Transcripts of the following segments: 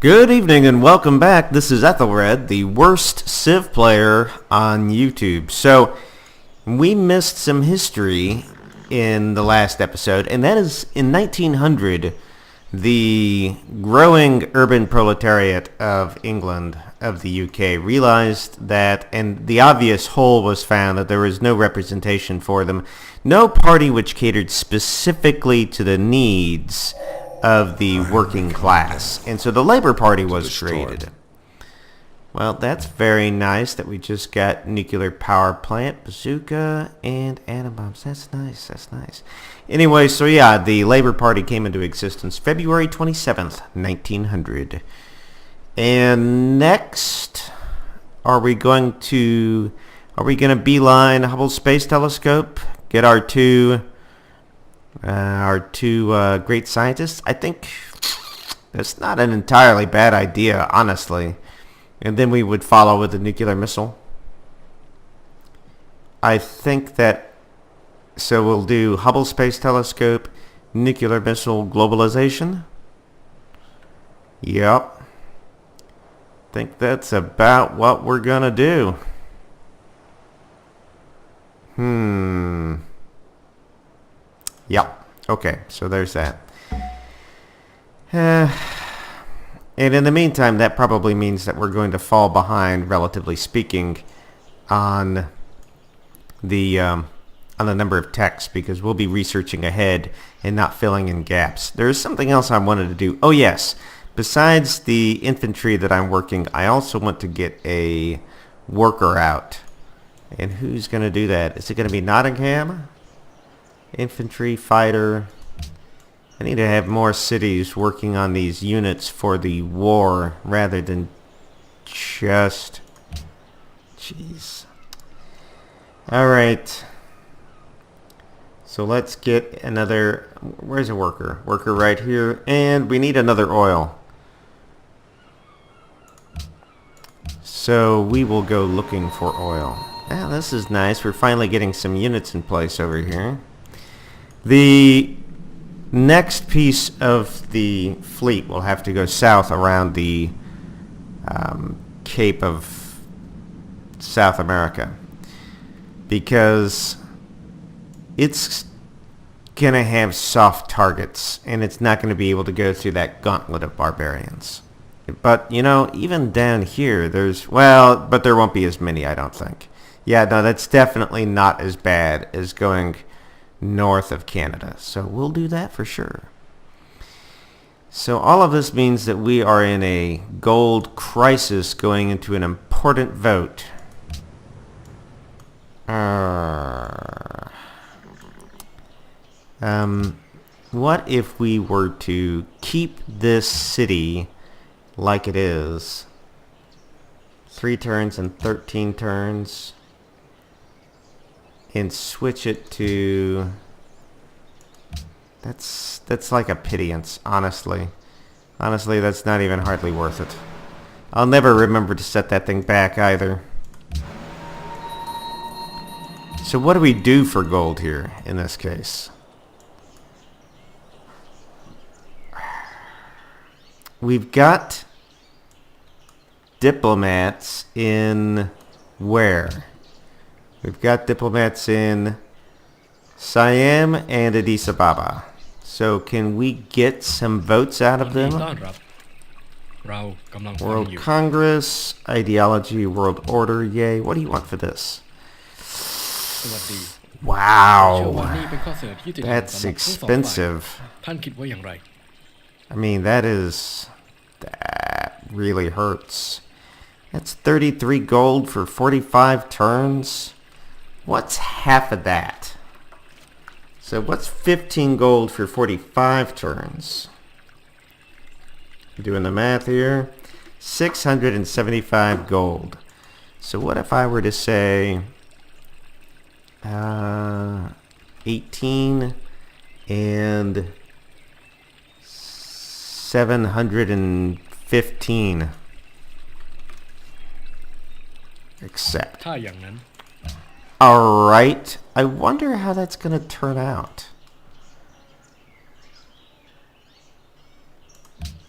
Good evening and welcome back. This is Ethelred, the worst Civ player on YouTube. So, we missed some history in the last episode, and that is in 1900, the growing urban proletariat of England, of the UK, realized that, and the obvious hole was found, that there was no representation for them, no party which catered specifically to the needs of the working class. And so the Labour Party was created. Well, that's very nice that we just got nuclear power plant, bazooka, and atom bombs. That's nice, that's nice. Anyway, so yeah, the Labour Party came into existence February 27th, 1900. And next, are we going to beeline Hubble Space Telescope, get our two great scientists? I think that's not an entirely bad idea, honestly. And then we would follow with the nuclear missile. I think that, so we'll do Hubble Space Telescope, nuclear missile, globalization. Yep. I think that's about what we're gonna do. Yep. Okay, so there's that. And in the meantime, that probably means that we're going to fall behind, relatively speaking, on the number of texts, because we'll be researching ahead and not filling in gaps. There is something else I wanted to do. Oh yes, besides the infantry that I'm working, I also want to get a worker out. And who's going to do that? Is it going to be Nottingham? Infantry, fighter. I need to have more cities working on these units for the war rather than just... Jeez. Alright. So let's get another... Where's a worker? Worker right here. And we need another oil. So we will go looking for oil. Ah, this is nice. We're finally getting some units in place over here. The next piece of the fleet will have to go south around the Cape of South America, because it's going to have soft targets and it's not going to be able to go through that gauntlet of barbarians. But, you know, even down here, but there won't be as many, I don't think. Yeah, no, that's definitely not as bad as going north of Canada. So we'll do that for sure. So all of this means that we are in a gold crisis going into an important vote. What if we were to keep this city like it is? 3 turns and 13 turns. And switch it to... That's like a pittance, honestly. Honestly, that's not even hardly worth it. I'll never remember to set that thing back either. So what do we do for gold here in this case? We've got diplomats in where? We've got diplomats in Siam and Addis Ababa. So can we get some votes out of them? World Congress, ideology, world order, yay. What do you want for this? Wow. That's expensive. I mean, that really hurts. That's 33 gold for 45 turns. What's half of that? So what's 15 gold for 45 turns? Doing the math here. 675 gold. So what if I were to say 18 and 715? Accept. Alright. I wonder how that's going to turn out.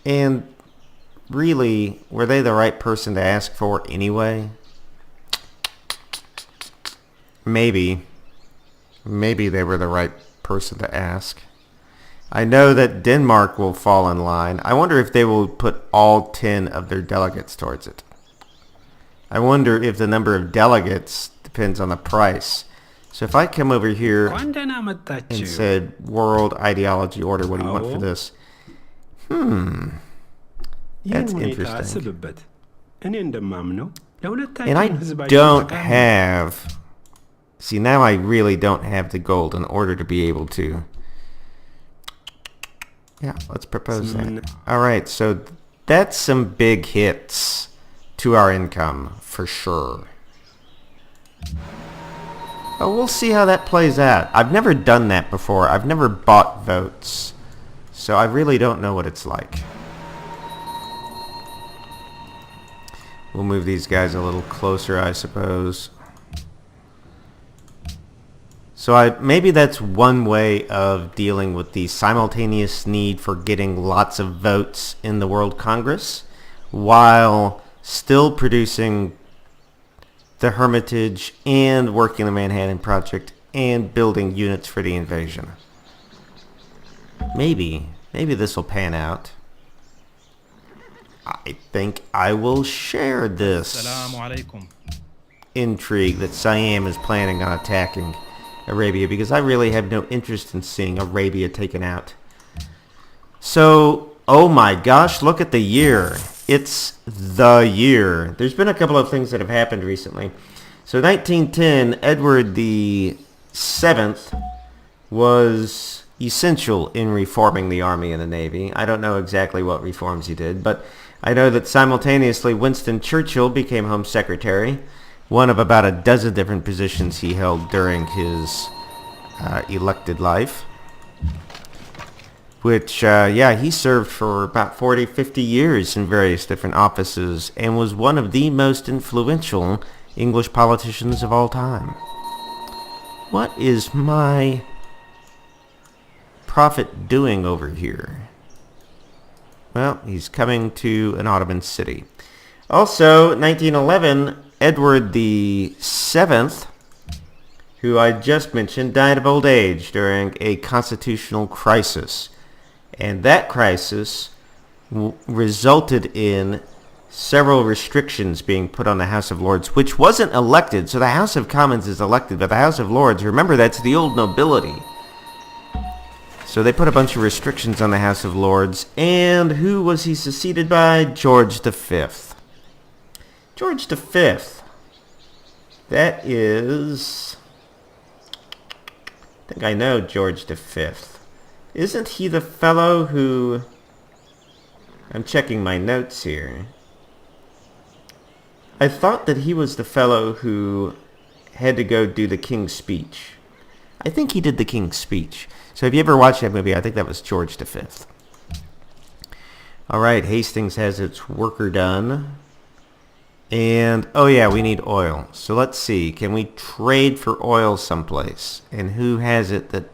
And really, were they the right person to ask for anyway? Maybe. Maybe they were the right person to ask. I know that Denmark will fall in line. I wonder if they will put all 10 of their delegates towards it. I wonder if the number of delegates depends on the price. So if I come over here and said world ideology order, what do you want for this? That's interesting. And I don't have... See, now I really don't have the gold in order to be able to... Yeah, let's propose that. Alright, so that's some big hits to our income, for sure. Oh, we'll see how that plays out. I've never done that before. I've never bought votes. So I really don't know what it's like. We'll move these guys a little closer, I suppose. So maybe that's one way of dealing with the simultaneous need for getting lots of votes in the World Congress while still producing the Hermitage and working the Manhattan Project and building units for the invasion. Maybe this will pan out. I think I will share this intrigue that Siam is planning on attacking Arabia, because I really have no interest in seeing Arabia taken out. So, oh my gosh, look at the year. It's the year. There's been a couple of things that have happened recently. So 1910, Edward the 7th was essential in reforming the army and the navy. I don't know exactly what reforms he did, but I know that simultaneously Winston Churchill became Home Secretary, one of about a dozen different positions he held during his elected life. Which, yeah, he served for about 40, 50 years in various different offices and was one of the most influential English politicians of all time. What is my prophet doing over here? Well, he's coming to an Ottoman city. Also, 1911, Edward the 7th, who I just mentioned, died of old age during a constitutional crisis. And that crisis resulted in several restrictions being put on the House of Lords, which wasn't elected. So the House of Commons is elected, but the House of Lords, remember, that's the old nobility. So they put a bunch of restrictions on the House of Lords. And who was he succeeded by? George V. George V. That is... I think I know George V. Isn't he the fellow who... I'm checking my notes here. I thought that he was the fellow who had to go do the King's Speech. I think he did the King's Speech. So if you ever watched that movie, I think that was George V. Alright, Hastings has its worker done. And, oh yeah, we need oil. So let's see, can we trade for oil someplace? And who has it that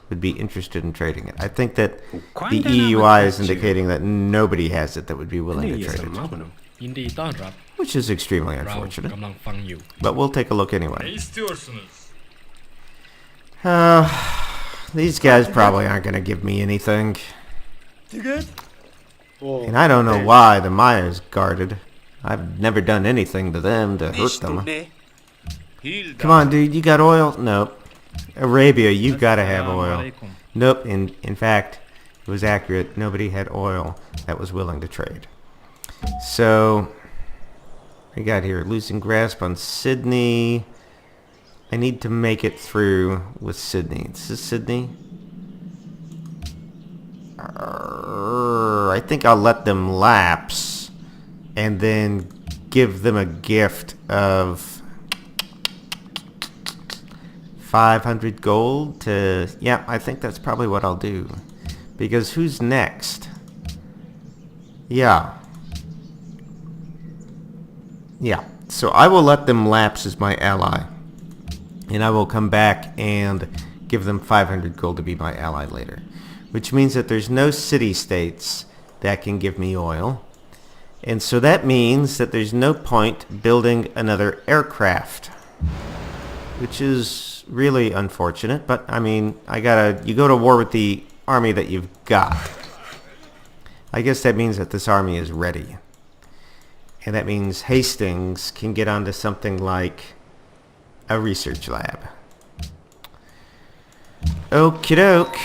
would be interested in trading it? I think that the EUI is indicating that nobody has it that would be willing to trade it. Which is extremely unfortunate. But we'll take a look anyway. These guys probably aren't going to give me anything. And I don't know why the Maya's guarded. I've never done anything to them to hurt them. Come on, dude, you got oil? Nope. Arabia, you've got to have oil. Nope, in fact, it was accurate. Nobody had oil that was willing to trade. So, we got here, losing grasp on Sydney. I need to make it through with Sydney. This is Sydney. I think I'll let them lapse and then give them a gift of 500 gold to... Yeah, I think that's probably what I'll do. Because who's next? Yeah. Yeah. So I will let them lapse as my ally. And I will come back and give them 500 gold to be my ally later. Which means that there's no city-states that can give me oil. And so that means that there's no point building another aircraft, which is really unfortunate. But I mean, you go to war with the army that you've got. I guess that means that this army is ready. And that means Hastings can get onto something like a research lab. Okie doke.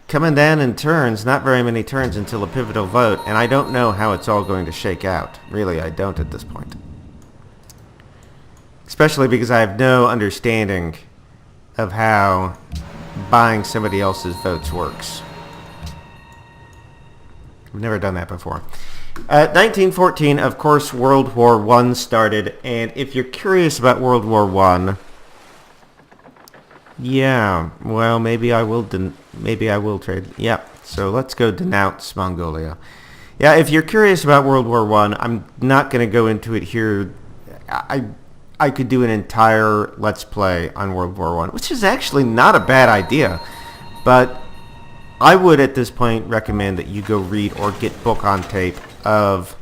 Coming down in turns, not very many turns until a pivotal vote, and I don't know how it's all going to shake out. Really, I don't at this point. Especially because I have no understanding of how buying somebody else's votes works. I've never done that before. 1914, of course, World War I started, and if you're curious about World War I, yeah, well, maybe I will trade. Yeah, so let's go denounce Mongolia. Yeah, if you're curious about World War I, I'm not going to go into it here. I could do an entire Let's Play on World War I, which is actually not a bad idea, but I would at this point recommend that you go read or get book on tape of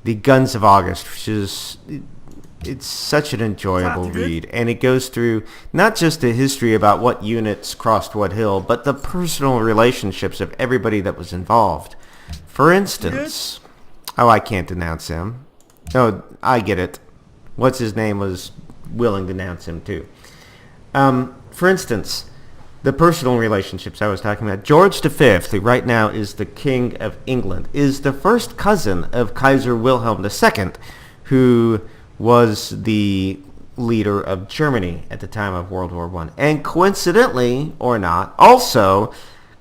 The Guns of August, which is... It's such an enjoyable read, and it goes through not just the history about what units crossed what hill, but the personal relationships of everybody that was involved. For instance... Oh, I can't denounce him. Oh, I get it. What's his name was willing to denounce him, too. For instance, the personal relationships I was talking about. George V, who right now is the King of England, is the first cousin of Kaiser Wilhelm II, who was the leader of Germany at the time of World War I. And coincidentally, or not, also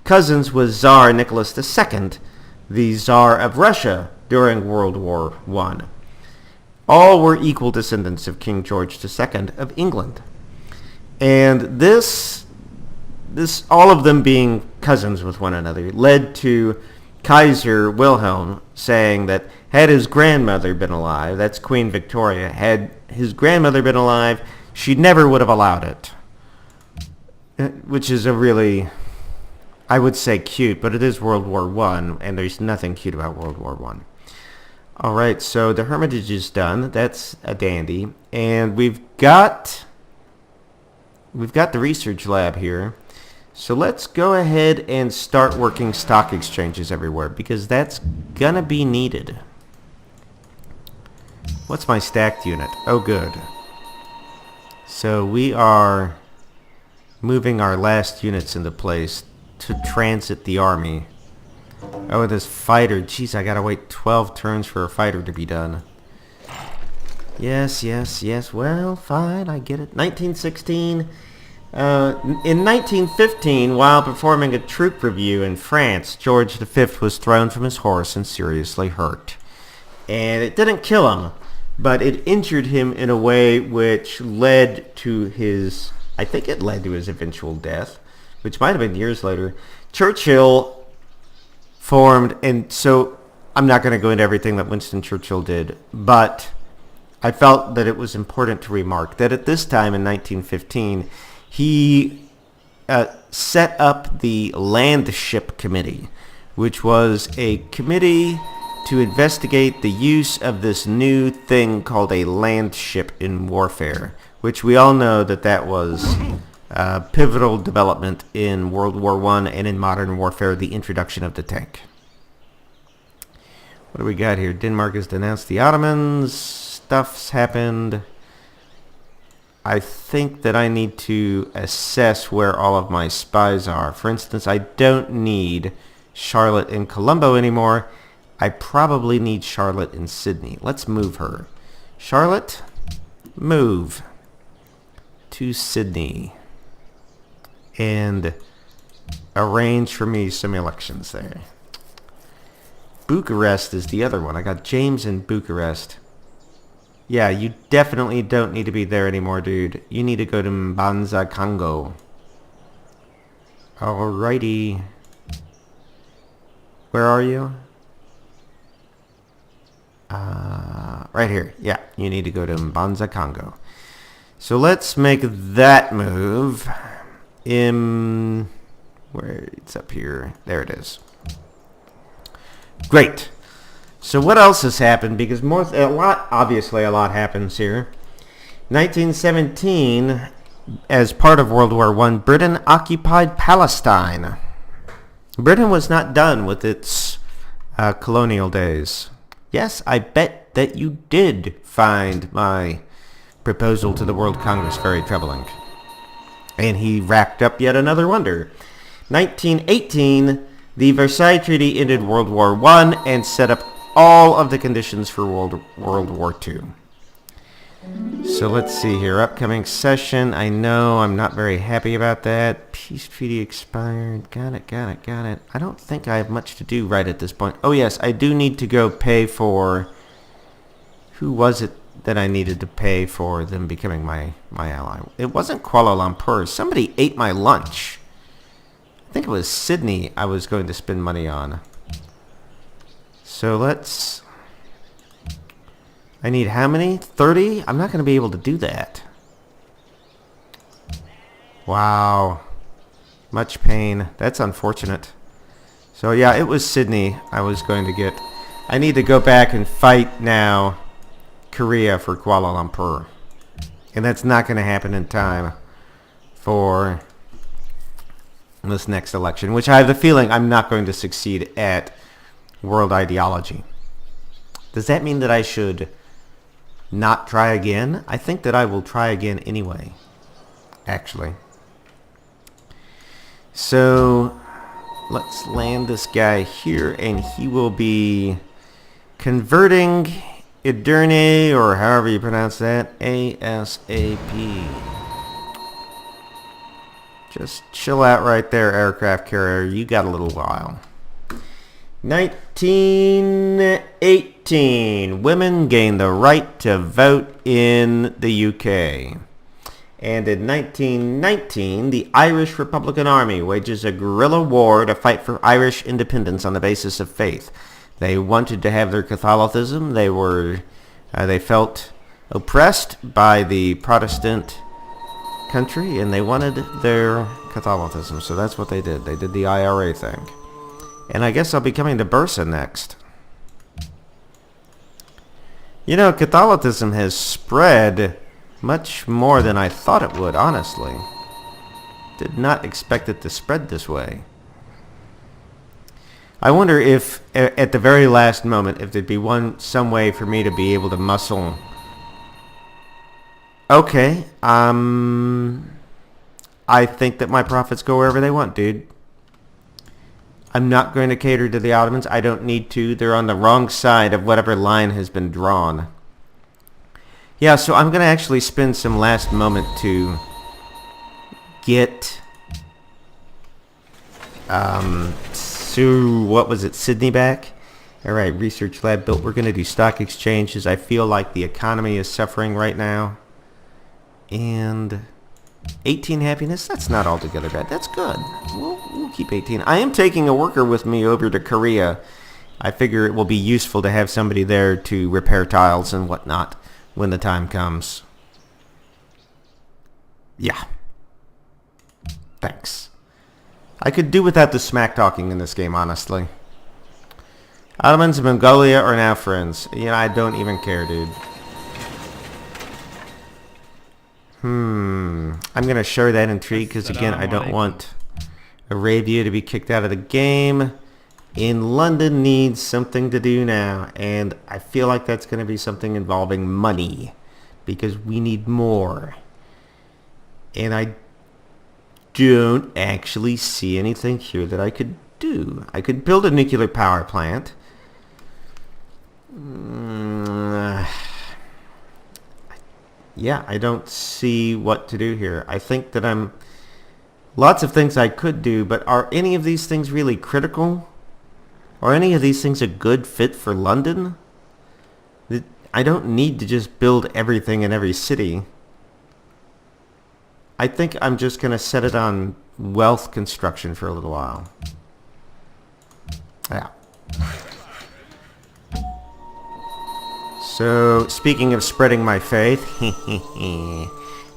cousins with Tsar Nicholas II, the Tsar of Russia during World War I. All were equal descendants of King George II of England. And this all of them being cousins with one another, led to Kaiser Wilhelm saying that had his grandmother been alive, that's Queen Victoria, had his grandmother been alive, she never would have allowed it. Which is a really, I would say cute, but it is World War I, and there's nothing cute about World War I. Alright, so the Hermitage is done. That's a dandy. And we've got the research lab here. So let's go ahead and start working stock exchanges everywhere, because that's gonna be needed. What's my stacked unit? Oh, good. So we are moving our last units into place to transit the army. Oh, this fighter. Jeez, I gotta wait 12 turns for a fighter to be done. Yes. Well, fine, I get it. 1916. In 1915, while performing a troop review in France, George V was thrown from his horse and seriously hurt. And it didn't kill him, but it injured him in a way which led to his... I think it led to his eventual death, which might have been years later. Churchill formed, and so I'm not going to go into everything that Winston Churchill did, but I felt that it was important to remark that at this time in 1915, he set up the Landship Committee, which was a committee to investigate the use of this new thing called a land ship in warfare, which we all know that was a pivotal development in World War I and in modern warfare, the introduction of the tank. What do we got here? Denmark has denounced the Ottomans. Stuff's happened. I think that I need to assess where all of my spies are. For instance, I don't need Charlotte in Colombo anymore. I probably need Charlotte in Sydney. Let's move her. Charlotte, move to Sydney. And arrange for me some elections there. Bucharest is the other one. I got James in Bucharest. Yeah, you definitely don't need to be there anymore, dude. You need to go to Mbanza, Congo. Alrighty. Where are you? Right here. Yeah, you need to go to Mbanza, Congo. So let's make that move. Where it's up here. There it is. Great. So what else has happened? Because obviously a lot happens here. 1917, as part of World War I, Britain occupied Palestine. Britain was not done with its colonial days. Yes, I bet that you did find my proposal to the World Congress very troubling. And he racked up yet another wonder. 1918, the Versailles Treaty ended World War I and set up all of the conditions for World War II. So let's see here. Upcoming session. I know I'm not very happy about that. Peace treaty expired. Got it. I don't think I have much to do right at this point. Oh yes, I do need to go pay for... Who was it that I needed to pay for them becoming my ally? It wasn't Kuala Lumpur. Somebody ate my lunch. I think it was Sydney I was going to spend money on. So let's... I need how many? 30? I'm not going to be able to do that. Wow. Much pain. That's unfortunate. So yeah, it was Sydney I was going to get. I need to go back and fight now Korea for Kuala Lumpur. And that's not going to happen in time for this next election, which I have the feeling I'm not going to succeed at world ideology. Does that mean that I should not try again? I think that I will try again anyway, actually. So let's land this guy here, and he will be converting Edurne, or however you pronounce that, ASAP. Just chill out right there, aircraft carrier. You got a little while. 1918. Women gained the right to vote in the UK. And in 1919, the Irish Republican Army wages a guerrilla war to fight for Irish independence on the basis of faith. They wanted to have their Catholicism. They felt oppressed by the Protestant country, and they wanted their Catholicism. So that's what they did. They did the IRA thing. And I guess I'll be coming to Bursa next. You know, Catholicism has spread much more than I thought it would, honestly. Did not expect it to spread this way. I wonder if, at the very last moment, if there'd be some way for me to be able to muscle. Okay, I think that my profits go wherever they want, dude. I'm not going to cater to the Ottomans. I don't need to. They're on the wrong side of whatever line has been drawn. Yeah, so I'm going to actually spend some last moment to get what was it, Sydney back? Alright, research lab built. We're going to do stock exchanges. I feel like the economy is suffering right now. And 18 happiness, that's not altogether bad. That's good. We'll keep 18. I am taking a worker with me over to Korea. I figure it will be useful to have somebody there to repair tiles and whatnot when the time comes. Yeah. Thanks. I could do without the smack talking in this game, honestly. Ottomans and Mongolia are now friends. I don't even care, dude. I'm going to share that intrigue because, again, I don't want Arabia to be kicked out of the game. And London needs something to do now. And I feel like that's going to be something involving money because we need more. And I don't actually see anything here that I could do. I could build a nuclear power plant. Yeah, I don't see what to do here. I think that lots of things I could do, but are any of these things really critical? Are any of these things a good fit for London? I don't need to just build everything in every city. I think I'm just going to set it on wealth construction for a little while. Yeah. So, speaking of spreading my faith,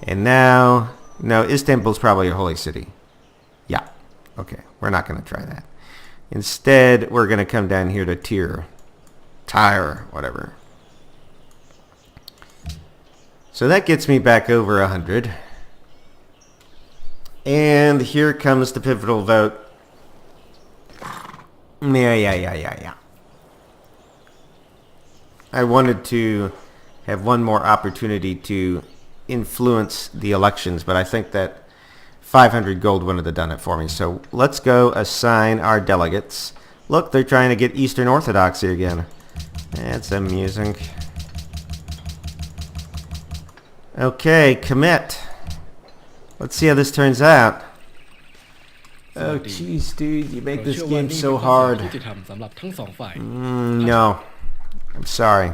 and now, no, Istanbul's probably a holy city. Yeah. Okay, we're not going to try that. Instead, we're going to come down here to Tyre, whatever. So that gets me back over 100. And here comes the pivotal vote. Yeah. I wanted to have one more opportunity to influence the elections, but I think that 500 gold wouldn't have done it for me. So let's go assign our delegates. Look, they're trying to get Eastern Orthodoxy again. That's amusing. Okay, commit. Let's see how this turns out. Oh, jeez, dude, you make this game so hard. No. I'm sorry.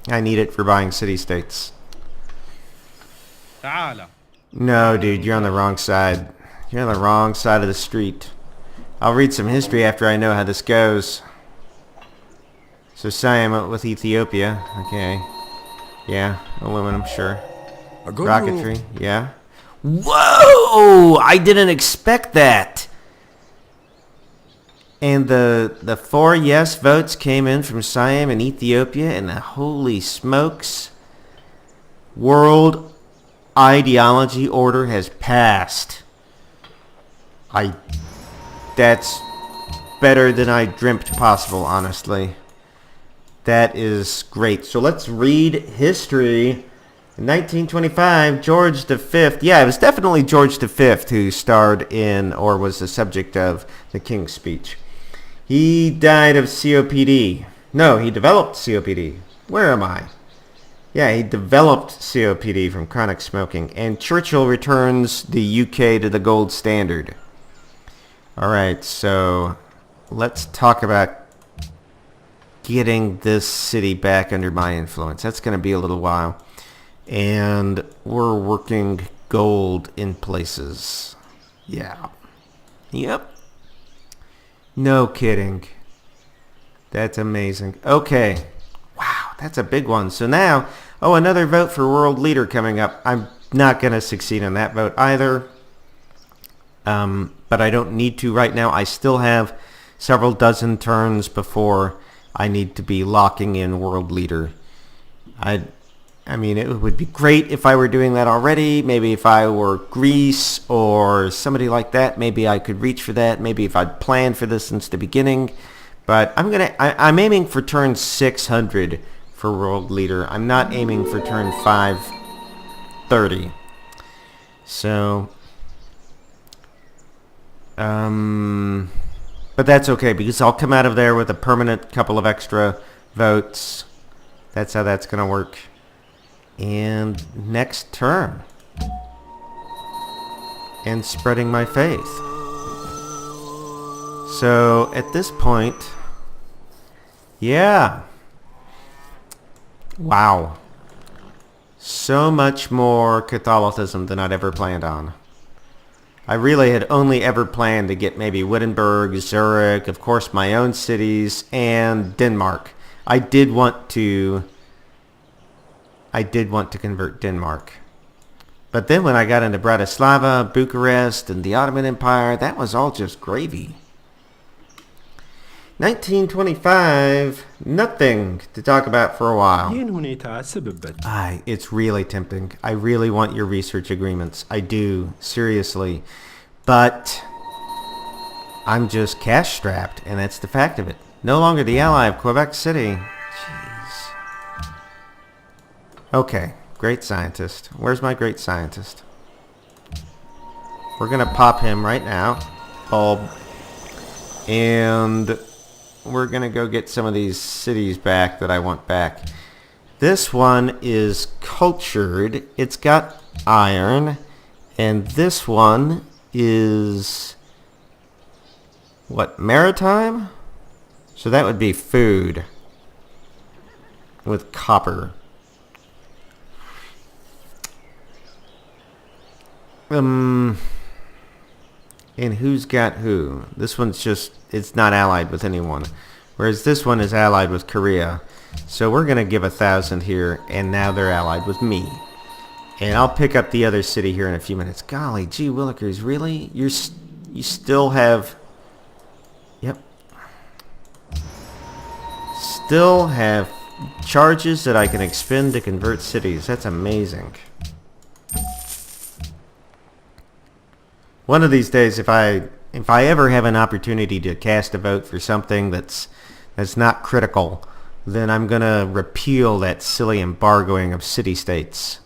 I need it for buying city-states. No, dude, you're on the wrong side. You're on the wrong side of the street. I'll read some history after I know how this goes. So Siam with Ethiopia. Okay. Yeah, aluminum, sure. Rocketry, yeah. Whoa! I didn't expect that. And the 4 yes votes came in from Siam and Ethiopia, and the holy smokes, world ideology order has passed. That's better than I dreamt possible, honestly. That is great. So let's read history. In 1925, George V. Yeah, it was definitely George V who starred in or was the subject of the King's Speech. He died of COPD. No, he developed COPD. Where am I? Yeah, he developed COPD from chronic smoking. And Churchill returns the UK to the gold standard. Alright, so let's talk about getting this city back under my influence. That's going to be a little while. And we're working gold in places. Yeah. Yep. No kidding. That's amazing. Okay. Wow, that's a big one. So now, another vote for world leader coming up. I'm not going to succeed on that vote either. But I don't need to right now. I still have several dozen turns before I need to be locking in world leader. I mean, it would be great if I were doing that already. Maybe if I were Greece or somebody like that, maybe I could reach for that. Maybe if I'd planned for this since the beginning. But I'm aiming for turn 600 for world leader. I'm not aiming for turn 530. So, but that's okay because I'll come out of there with a permanent couple of extra votes. That's how that's going to work. And next turn. And spreading my faith. So at this point, yeah. Wow. So much more Catholicism than I'd ever planned on. I really had only ever planned to get maybe Wittenberg, Zurich, of course my own cities, and Denmark. I did want to convert Denmark. But then when I got into Bratislava, Bucharest, and the Ottoman Empire, that was all just gravy. 1925, nothing to talk about for a while. It's really tempting. I really want your research agreements. I do, seriously. But I'm just cash strapped, and that's the fact of it. No longer the ally of Quebec City. Jeez. Okay, great scientist. Where's my great scientist? We're going to pop him right now. Bulb. And we're going to go get some of these cities back that I want back. This one is cultured. It's got iron. And this one is... what, maritime? So that would be food. With copper. And who's got who? This one's just, it's not allied with anyone. Whereas this one is allied with Korea. So we're going to give 1,000 here, and now they're allied with me. And I'll pick up the other city here in a few minutes. Golly, gee willikers, really? You still have... Yep. Still have charges that I can expend to convert cities. That's amazing. One of these days, if I ever have an opportunity to cast a vote for something that's not critical, then I'm gonna repeal that silly embargoing of city-states.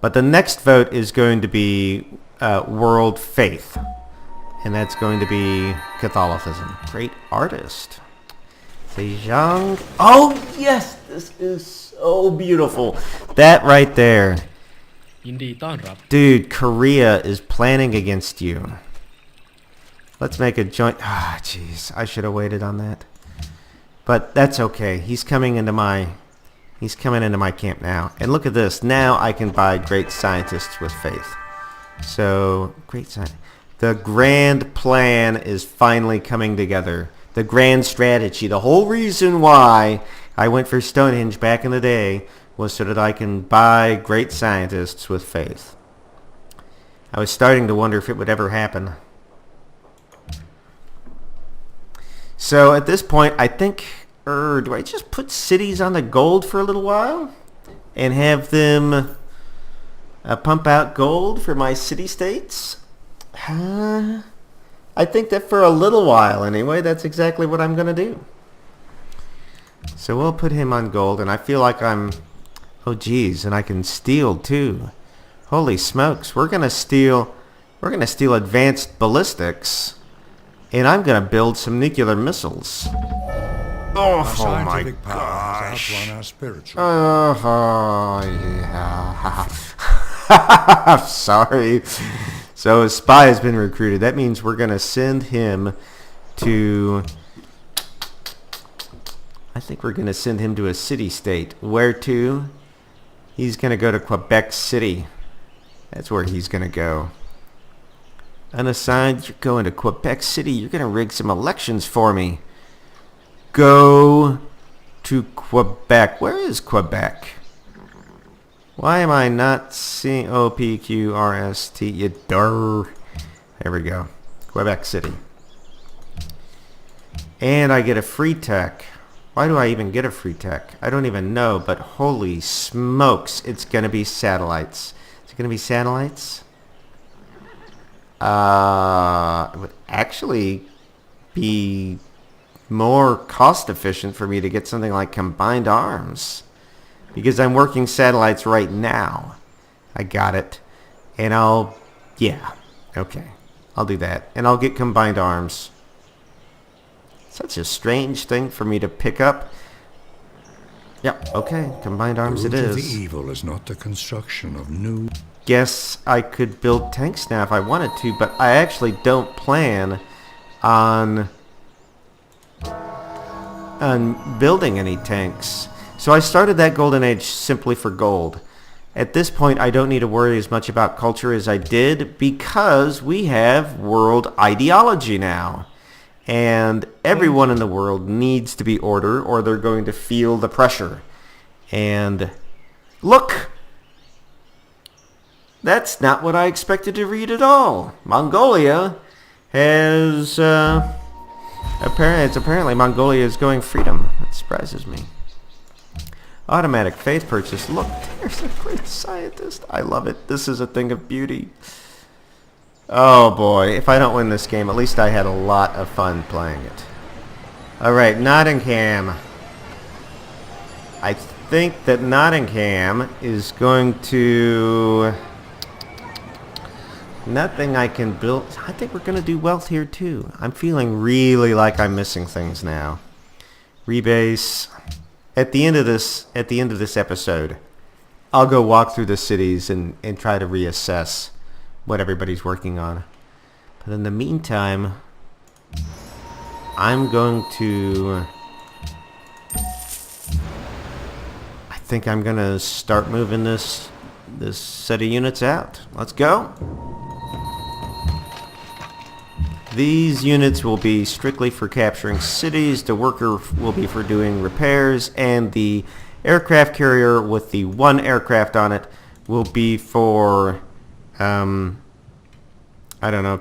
But the next vote is going to be world faith, and that's going to be Catholicism. Great artist. Zhejiang. Oh yes, this is so beautiful. That right there. ยินดีต้อนรับ Dude, Korea is planning against you. Let's make a joint... jeez. I should have waited on that. But that's okay. He's coming into my camp now. And look at this. Now I can buy great scientists with faith. So, great science. The grand plan is finally coming together. The grand strategy. The whole reason why I went for Stonehenge back in the day was so that I can buy great scientists with faith. I was starting to wonder if it would ever happen. So at this point, I think, do I just put cities on the gold for a little while? And have them pump out gold for my city-states? I think that for a little while anyway, that's exactly what I'm going to do. So we'll put him on gold, and I feel like I'm... Oh geez, and I can steal too. Holy smokes, we're gonna steal advanced ballistics, and I'm gonna build some nuclear missiles. Oh my gosh. Oh yeah. Sorry. So a spy has been recruited. That means we're gonna send him to... I think we're gonna send him to a city-state. Where to? He's going to go to Quebec City. That's where he's going to go. Unassigned, you're going to Quebec City. You're going to rig some elections for me. Go to Quebec. Where is Quebec? Why am I not seeing OPQRST? There we go. Quebec City. And I get a free tech. Why do I even get a free tech? I don't even know, but holy smokes, it's going to be satellites. Is it going to be satellites? It would actually be more cost efficient for me to get something like combined arms. Because I'm working satellites right now. I got it. And yeah, okay. I'll do that. And I'll get combined arms. Such a strange thing for me to pick up. Yep, okay. Combined arms it is. The evil is not the construction of new... Guess I could build tanks now if I wanted to, but I actually don't plan on building any tanks. So I started that golden age simply for gold. At this point, I don't need to worry as much about culture as I did because we have world ideology now. And everyone in the world needs to be order or they're going to feel the pressure. And look! That's not what I expected to read at all. Mongolia has... apparently Mongolia is going freedom. That surprises me. Automatic faith purchase. Look, there's a great scientist. I love it. This is a thing of beauty. Oh boy, if I don't win this game, at least I had a lot of fun playing it. Alright, Nottingham. I think that Nottingham is going to... Nothing I can build. I think we're going to do wealth here too. I'm feeling really like I'm missing things now. Rebase. At the end of this episode, I'll go walk through the cities and try to reassess what everybody's working on. But in the meantime, I'm going to... I think I'm going to start moving this set of units out. Let's go. These units will be strictly for capturing cities. The worker will be for doing repairs. And the aircraft carrier with the one aircraft on it will be for... I don't know.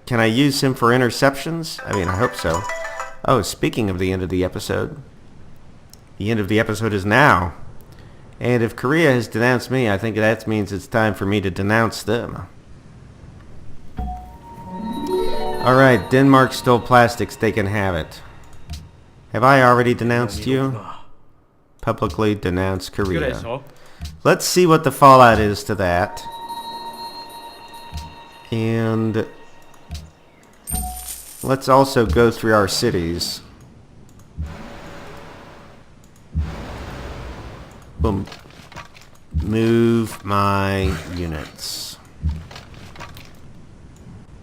Can I use him for interceptions? I mean, I hope so. Oh, speaking of the end of the episode is now. And if Korea has denounced me, I think that means it's time for me to denounce them. Alright, Denmark stole plastics, they can have it. Have I already denounced you? Publicly denounce Korea. 그래서 Let's see what the fallout is to that. And let's also go through our cities. Boom. Move my units.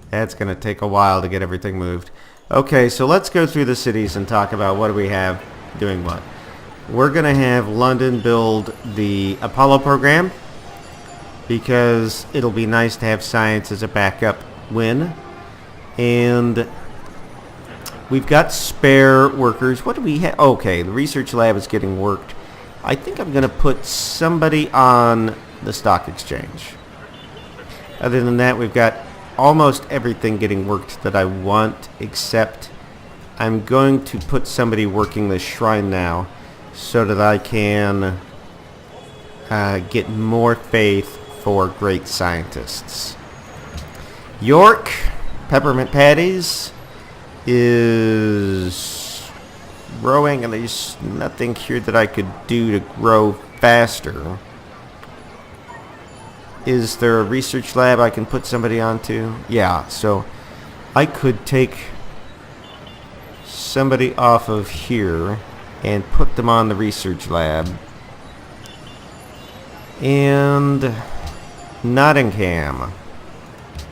That's going to take a while to get everything moved. Okay, so let's go through the cities and talk about what do we have doing what. We're going to have London build the Apollo program because it'll be nice to have science as a backup win. And we've got spare workers. What do we have? Okay, the research lab is getting worked. I think I'm going to put somebody on the stock exchange. Other than that, we've got almost everything getting worked that I want, except I'm going to put somebody working the shrine now so that I can get more faith for great scientists. York, peppermint patties, is growing, and there's nothing here that I could do to grow faster. Is there a research lab I can put somebody onto? Yeah, so I could take somebody off of here and put them on the research lab. And Nottingham.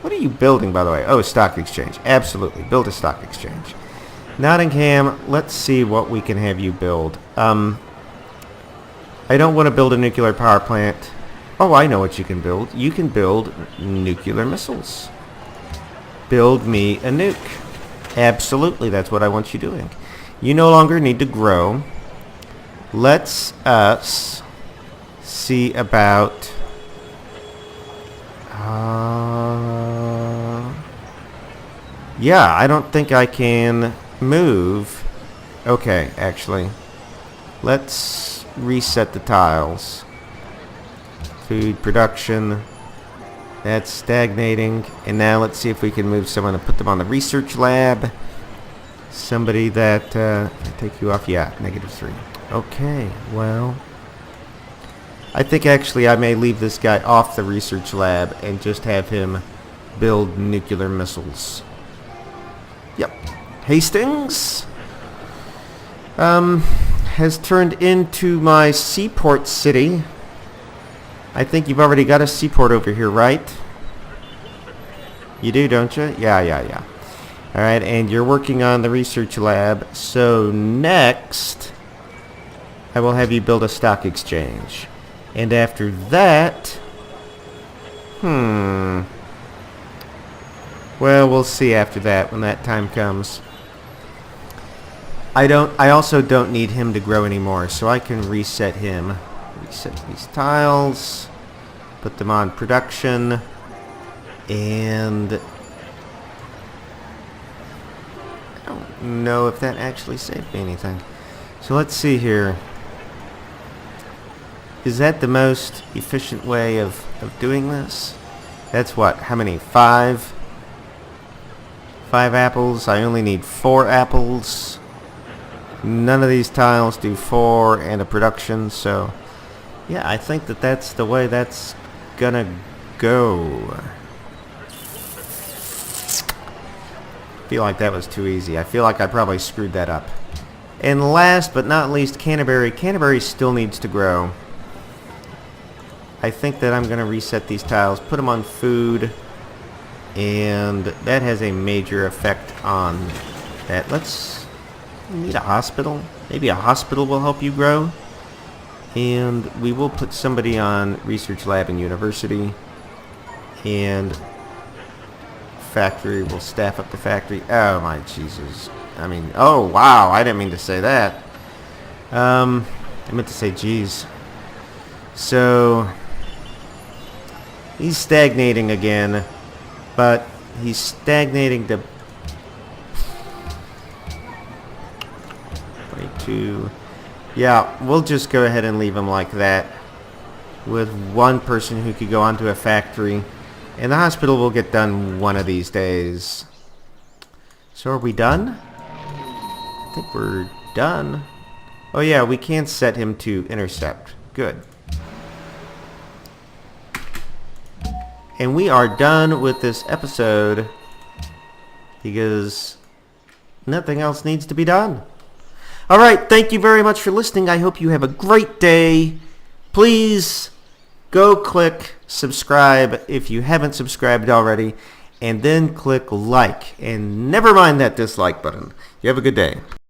What are you building, by the way? Oh, stock exchange. Absolutely. Build a stock exchange. Nottingham, let's see what we can have you build. I don't want to build a nuclear power plant. Oh, I know what you can build. You can build nuclear missiles. Build me a nuke. Absolutely, that's what I want you doing. You no longer need to grow. Let's us see about... yeah, I don't think I can move. Okay, actually. Let's reset the tiles. Food production. That's stagnating. And now let's see if we can move someone and put them on the research lab. Somebody that... take you off. Yeah, -3. Okay, well... I think actually I may leave this guy off the research lab and just have him build nuclear missiles. Yep. Hastings has turned into my seaport city. I think you've already got a seaport over here, right? You do, don't you? Yeah. Alright, and you're working on the research lab. So next, I will have you build a stock exchange. And after that... well, we'll see after that when that time comes. I also don't need him to grow anymore, so I can reset him. Reset these tiles, put them on production, and I don't know if that actually saved me anything. So let's see here. Is that the most efficient way of doing this? That's what? How many? 5? 5 apples. I only need 4 apples. None of these tiles do 4 and a production, so yeah, I think that's the way that's gonna go. I feel like that was too easy. I feel like I probably screwed that up. And last but not least, Canterbury. Canterbury still needs to grow. I think that I'm going to reset these tiles, put them on food, and that has a major effect on that. We need a hospital. Maybe a hospital will help you grow. And we will put somebody on research lab and university. And factory, will staff up the factory. Oh my Jesus. I mean, oh wow, I didn't mean to say that. I meant to say geez. So he's stagnating again, but He's stagnating to 22. Yeah, we'll just go ahead and leave him like that, with one person who could go onto a factory, and the hospital will get done one of these days. So are we done? I think we're done. Oh yeah, we can set him to intercept. Good. And we are done with this episode because nothing else needs to be done. Alright, thank you very much for listening. I hope you have a great day. Please go click subscribe if you haven't subscribed already, and then click like, and never mind that dislike button. You have a good day.